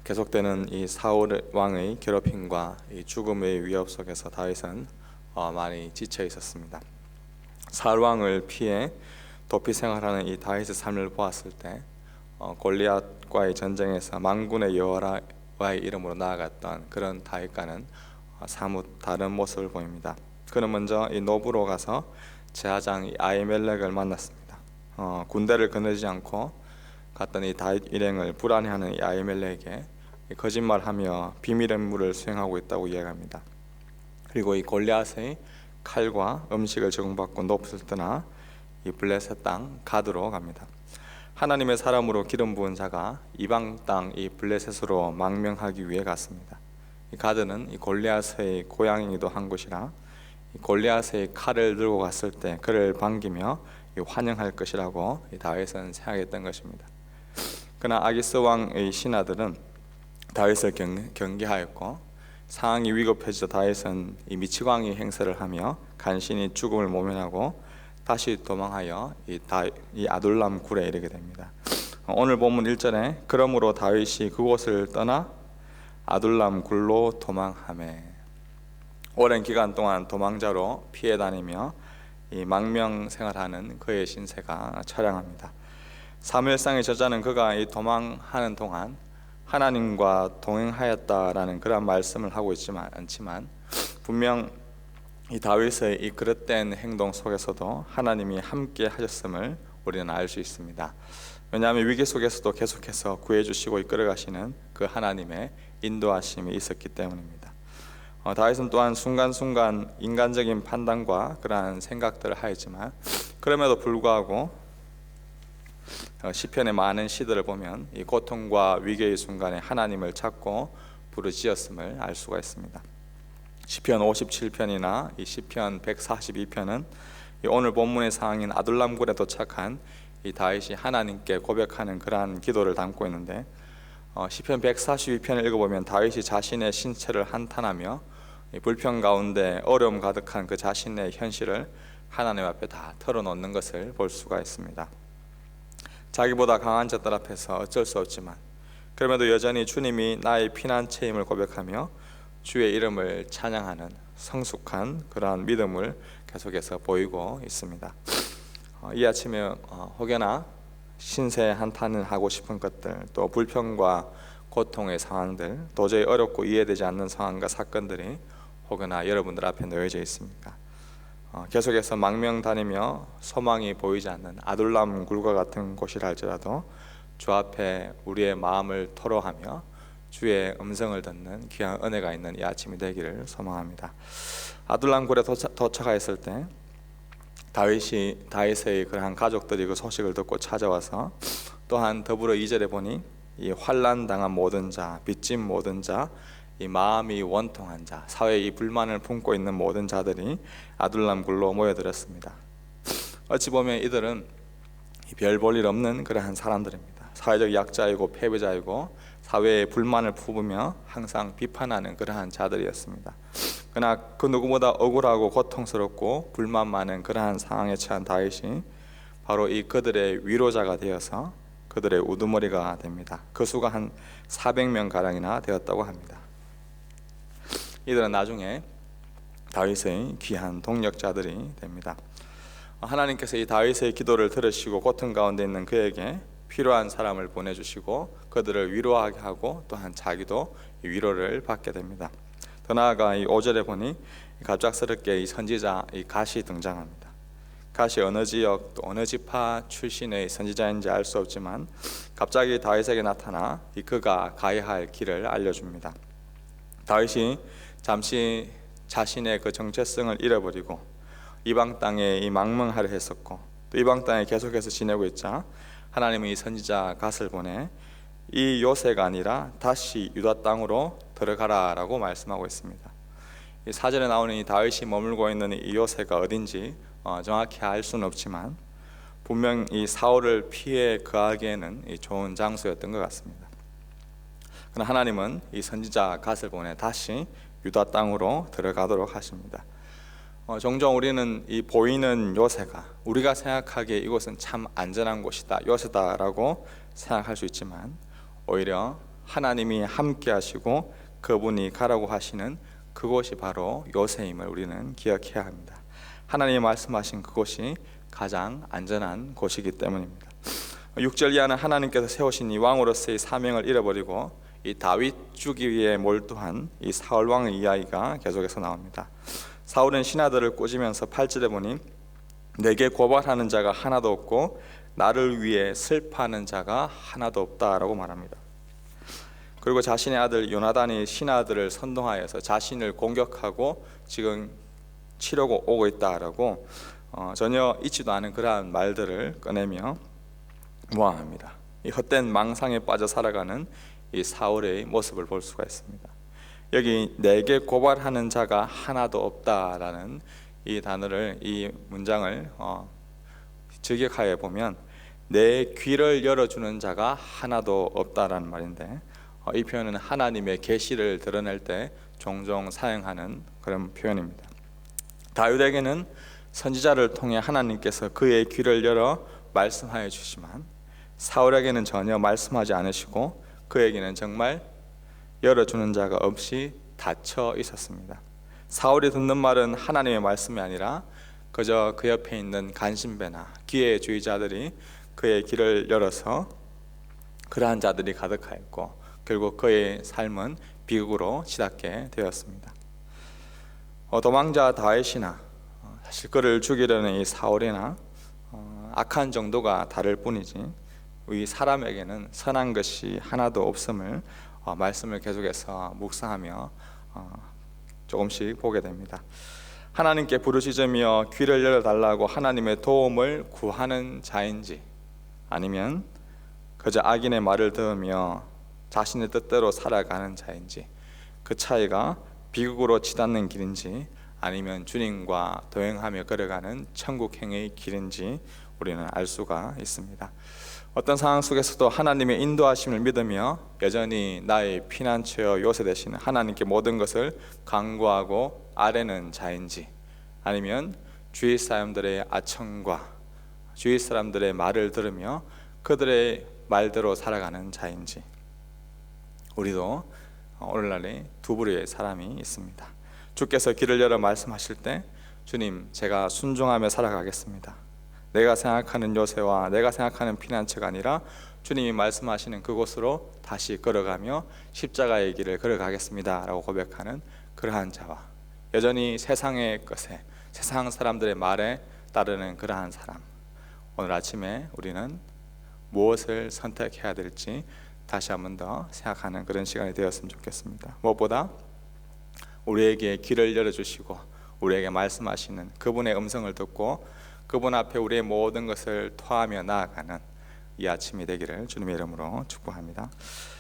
계속되는 이 사울 왕의 괴롭힘과 이 죽음의 위협 속에서 다윗은 많이 지쳐 있었습니다. 사울 왕을 피해 도피 생활하는 이 다윗의 삶을 보았을 때 골리앗과의 전쟁에서 만군의 여호와의 이름으로 나아갔던 그런 다윗과는 사뭇 다른 모습을 보입니다. 그는 먼저 이 노브로 가서 제사장 이 아히멜렉을 만났습니다. 군대를 거느리지 않고 갔던 이 다윗 일행을 불안해하는 이 아히멜렉에게 거짓말하며 비밀 임무를 수행하고 있다고 이야기합니다. 그리고 이 골리앗의 칼과 음식을 제공받고 돛을 떠나 이 블레셋 땅 가드로 갑니다. 하나님의 사람으로 기름 부은 자가 이방 땅 이 블레셋으로 망명하기 위해 갔습니다. 이 가드는 이 골리앗의 고향이기도 한 곳이라 이 골리앗의 칼을 들고 갔을 때 그를 반기며 환영할 것이라고 다윗은 생각했던 것입니다. 그러나 아기스 왕의 신하들은 다윗을 경계하였고 상황이 위급해지자 다윗은 이 미치광이 행세를 하며 간신히 죽음을 모면하고 다시 도망하여 이 아둘람 굴에 이르게 됩니다. 오늘 본문 1절에 그러므로 다윗이 그곳을 떠나 아둘람 굴로 도망하매, 오랜 기간 동안 도망자로 피해 다니며 이 망명 생활하는 그의 신세가 처량합니다. 사무엘상의 저자는 그가 이 도망하는 동안 하나님과 동행하였다라는 그런 말씀을 하고 있지만 않지만 분명 이 다윗의 이 그릇된 행동 속에서도 하나님이 함께 하셨음을 우리는 알 수 있습니다. 왜냐하면 위기 속에서도 계속해서 구해주시고 이끌어가시는 그 하나님의 인도하심이 있었기 때문입니다. 다윗은 또한 순간순간 인간적인 판단과 그러한 생각들을 하였지만 그럼에도 불구하고 시편의 많은 시들을 보면 이 고통과 위기의 순간에 하나님을 찾고 부르짖었음을 알 수가 있습니다. 시편 57편이나 이 시편 142편은 오늘 본문의 상황인 아둘람굴에 도착한 이 다윗이 하나님께 고백하는 그러한 기도를 담고 있는데 시편 142편을 읽어보면 다윗이 자신의 신체를 한탄하며 불평 가운데 어려움 가득한 그 자신의 현실을 하나님 앞에 다 털어놓는 것을 볼 수가 있습니다. 자기보다 강한 자들 앞에서 어쩔 수 없지만 그럼에도 여전히 주님이 나의 피난처임을 고백하며 주의 이름을 찬양하는 성숙한 그러한 믿음을 계속해서 보이고 있습니다. 이 아침에 혹여나 신세 한탄을 하고 싶은 것들, 또 불평과 고통의 상황들, 도저히 어렵고 이해되지 않는 상황과 사건들이 혹여나 여러분들 앞에 놓여져 있습니까? 계속해서 망명 다니며 소망이 보이지 않는 아둘람 굴과 같은 곳이라 할지라도 주 앞에 우리의 마음을 토로하며 주의 음성을 듣는 귀한 은혜가 있는 이 아침이 되기를 소망합니다. 아둘람 굴에 도착했을 때 다윗의 그러한 가족들이 그 소식을 듣고 찾아와서 또한 더불어 2절에 보니 이 환난 당한 모든 자, 빚진 모든 자, 이 마음이 원통한 자, 사회에 이 불만을 품고 있는 모든 자들이 아둘람 굴로 모여들었습니다. 어찌 보면 이들은 별 볼 일 없는 그러한 사람들입니다. 사회적 약자이고 패배자이고 사회에 불만을 품으며 항상 비판하는 그러한 자들이었습니다. 그러나 그 누구보다 억울하고 고통스럽고 불만 많은 그러한 상황에 처한 다윗이 바로 이 그들의 위로자가 되어서 그들의 우두머리가 됩니다. 그 수가 한 400명 가량이나 되었다고 합니다. 이들은 나중에 다윗의 귀한 동력자들이 됩니다. 하나님께서 이 다윗의 기도를 들으시고 고통 가운데 있는 그에게 필요한 사람을 보내주시고 그들을 위로하게 하고 또한 자기도 위로를 받게 됩니다. 더 나아가 이 5절에 보니 갑작스럽게 이 선지자 이 갓이 등장합니다. 갓이 어느 지역 또 어느 지파 출신의 선지자인지 알 수 없지만 갑자기 다윗에게 나타나 그가 가야 할 길을 알려줍니다. 다윗이 잠시 자신의 그 정체성을 잃어버리고 이방 땅에 이 망명하려 했었고 또 이방 땅에 계속해서 지내고 있자 하나님은 이 선지자 갓을 보내 이 요새가 아니라 다시 유다 땅으로 들어가라라고 말씀하고 있습니다. 이 4절에 나오는 이 다윗이 머물고 있는 이 요새가 어딘지 정확히 알 수는 없지만 분명 이 사울을 피해 거하기에는 이 좋은 장소였던 것 같습니다. 그러나 하나님은 이 선지자 갓을 보내 다시 유다 땅으로 들어가도록 하십니다. 종종 우리는 이 보이는 요새가 우리가 생각하기에 이곳은 참 안전한 곳이다, 요새다라고 생각할 수 있지만 오히려 하나님이 함께 하시고 그분이 가라고 하시는 그곳이 바로 요새임을 우리는 기억해야 합니다. 하나님이 말씀하신 그곳이 가장 안전한 곳이기 때문입니다. 6절 이하는 하나님께서 세우신 이 왕으로서의 사명을 잃어버리고 이 다윗 주기에 몰두한 이 사울 왕의 이야기가 계속해서 나옵니다. 사울은 신하들을 꾸짖으면서 8절에 보니 내게 고발하는 자가 하나도 없고 나를 위해 슬퍼하는 자가 하나도 없다라고 말합니다. 그리고 자신의 아들 요나단이 신하들을 선동하여서 자신을 공격하고 지금 치려고 오고 있다라고 전혀 있지도 않은 그러한 말들을 꺼내며 모함합니다. 이 헛된 망상에 빠져 살아가는 이 사울의 모습을 볼 수가 있습니다. 여기 내게 고발하는 자가 하나도 없다라는 이 단어를, 이 문장을 직역하여 보면 내 귀를 열어주는 자가 하나도 없다라는 말인데, 이 표현은 하나님의 계시를 드러낼 때 종종 사용하는 그런 표현입니다. 다윗에게는 선지자를 통해 하나님께서 그의 귀를 열어 말씀하여 주시지만 사울에게는 전혀 말씀하지 않으시고 그에게는 정말 열어주는 자가 없이 닫혀 있었습니다. 사울이 듣는 말은 하나님의 말씀이 아니라 그저 그 옆에 있는 간신배나 기회주의자들이 그의 길을 열어서 그러한 자들이 가득하였고 결국 그의 삶은 비극으로 치닫게 되었습니다. 도망자 다윗이나 사실 그를 죽이려는 이 사울이나 악한 정도가 다를 뿐이지 이 사람에게는 선한 것이 하나도 없음을 말씀을 계속해서 묵상하며 조금씩 보게 됩니다. 하나님께 부르짖으며 귀를 열어달라고 하나님의 도움을 구하는 자인지 아니면 그저 악인의 말을 들으며 자신의 뜻대로 살아가는 자인지, 그 차이가 비극으로 치닫는 길인지 아니면 주님과 동행하며 걸어가는 천국행의 길인지 우리는 알 수가 있습니다. 어떤 상황 속에서도 하나님의 인도하심을 믿으며 여전히 나의 피난처여 요새 되시는 하나님께 모든 것을 간구하고 아뢰는 자인지, 아니면 주위 사람들의 아청과 주위 사람들의 말을 들으며 그들의 말대로 살아가는 자인지, 우리도 오늘날에 두 부류의 사람이 있습니다. 주께서 길을 열어 말씀하실 때 주님, 제가 순종하며 살아가겠습니다. 내가 생각하는 요새와 내가 생각하는 피난처가 아니라 주님이 말씀하시는 그곳으로 다시 걸어가며 십자가의 길을 걸어가겠습니다 라고 고백하는 그러한 자와, 여전히 세상의 것에 세상 사람들의 말에 따르는 그러한 사람, 오늘 아침에 우리는 무엇을 선택해야 될지 다시 한 번 더 생각하는 그런 시간이 되었으면 좋겠습니다. 무엇보다 우리에게 길을 열어주시고 우리에게 말씀하시는 그분의 음성을 듣고 그분 앞에 우리의 모든 것을 토하며 나아가는 이 아침이 되기를 주님의 이름으로 축복합니다.